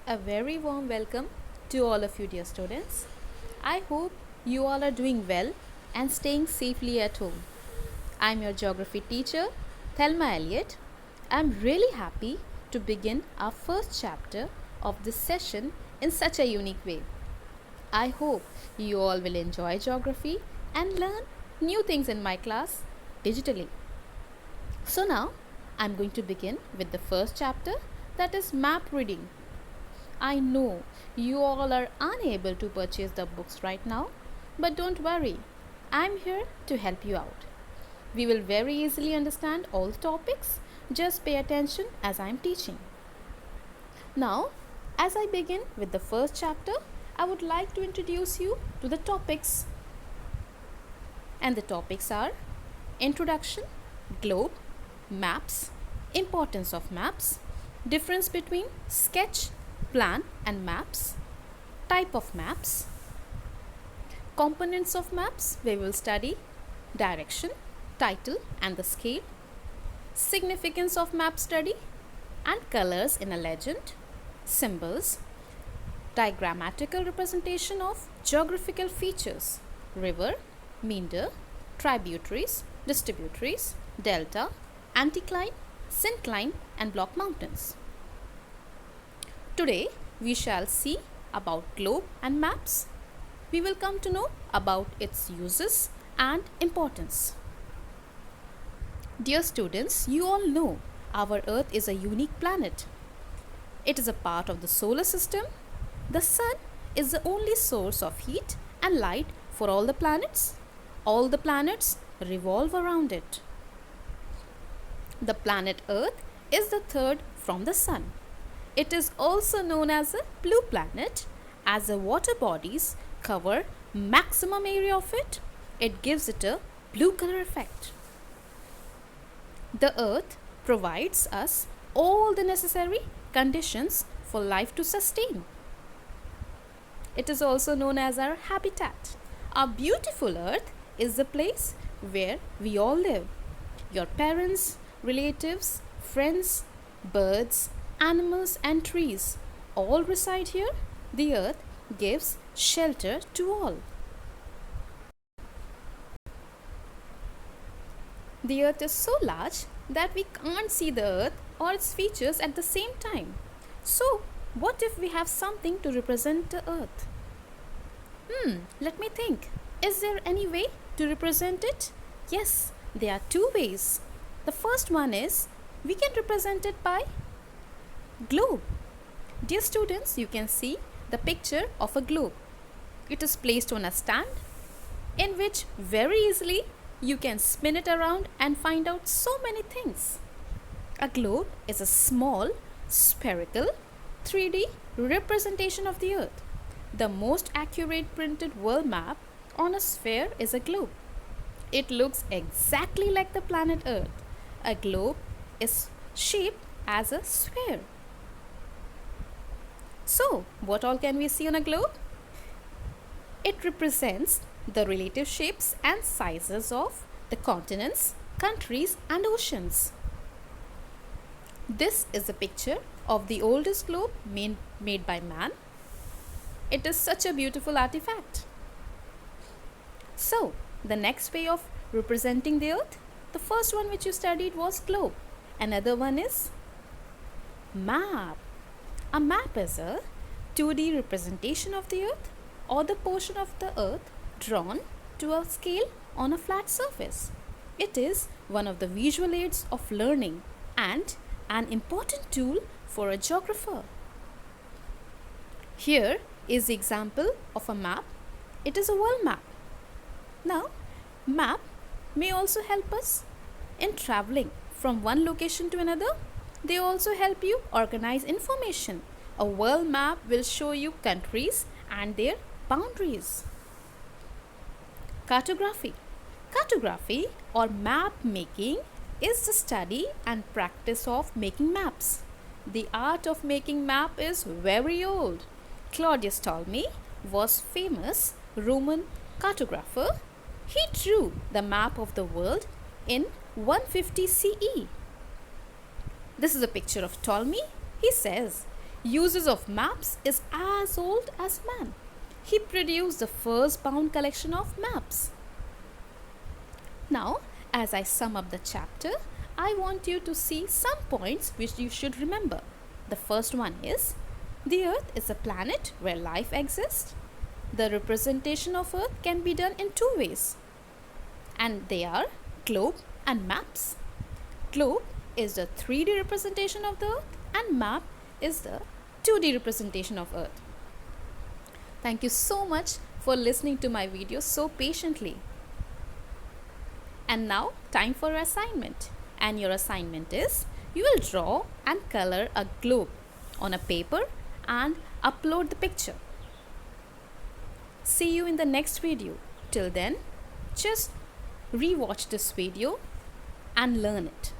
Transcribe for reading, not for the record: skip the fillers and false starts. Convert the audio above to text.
A very warm welcome to all of you, dear students. I hope you all are doing well and staying safely at home. I'm your geography teacher, Thelma Elliott. I'm really happy to begin our first chapter of this session in such a unique way. I hope you all will enjoy geography and learn new things in my class digitally. So now I'm going to begin with the first chapter, that is map reading. I know you all are unable to purchase the books right now, but don't worry, I'm here to help you out. We will very easily understand all the topics, just pay attention as I'm teaching. Now, as I begin with the first chapter, I would like to introduce you to the topics. And the topics are Introduction, Globe, Maps, Importance of Maps, Difference between Sketch, Plan and Maps, Type of Maps, Components of Maps. We will study Direction, Title and the Scale, Significance of Map Study and Colors in a Legend, Symbols, Diagrammatical representation of geographical features, river, meander, tributaries, distributaries, delta, anticline, syncline and block mountains. Today we shall see about globe and maps. We will come to know about its uses and importance. Dear students, you all know our Earth is a unique planet. It is a part of the solar system. The sun is the only source of heat and light for all the planets. All the planets revolve around it. The planet Earth is the third from the sun. It is also known as a blue planet, as the water bodies cover maximum area of it. It gives it a blue color effect. The Earth provides us all the necessary conditions for life to sustain. It is also known as our habitat. Our beautiful Earth is the place where we all live. Your parents, relatives, friends, birds, animals and trees all reside here. The Earth gives shelter to all. The Earth is so large that we can't see the Earth or its features at the same time. So, what if we have something to represent the Earth? Let me think. Is there any way to represent it? Yes, there are two ways. The first one is we can represent it by globe. Dear students, you can see the picture of a globe. It is placed on a stand in which very easily you can spin it around and find out so many things. A globe is a small, spherical, 3D representation of the Earth. The most accurate printed world map on a sphere is a globe. It looks exactly like the planet Earth. A globe is shaped as a sphere. So, what all can we see on a globe? It represents the relative shapes and sizes of the continents, countries and oceans. This is a picture of the oldest globe made by man. It is such a beautiful artifact. So, the next way of representing the Earth, the first one which you studied was globe. Another one is map. A map is a 2D representation of the Earth or the portion of the Earth drawn to a scale on a flat surface. It is one of the visual aids of learning and an important tool for a geographer. Here is the example of a map. It is a world map. Now, map may also help us in traveling from one location to another. They also help you organize information. A world map will show you countries and their boundaries. Cartography. Cartography or map making is the study and practice of making maps. The art of making map is very old. Claudius Ptolemy was famous Roman cartographer. He drew the map of the world in 150 CE. This is a picture of Ptolemy. He says, uses of maps is as old as man. He produced the first bound collection of maps. Now, as I sum up the chapter, I want you to see some points which you should remember. The first one is the Earth is a planet where life exists. The representation of Earth can be done in two ways, and they are globe and maps. Globe is the 3D representation of the Earth, and map is the 2D representation of Earth. Thank you so much for listening to my video so patiently. And now, time for assignment. And your assignment is, you will draw and color a globe on a paper and upload the picture. See you in the next video. Till then, just rewatch this video and learn it.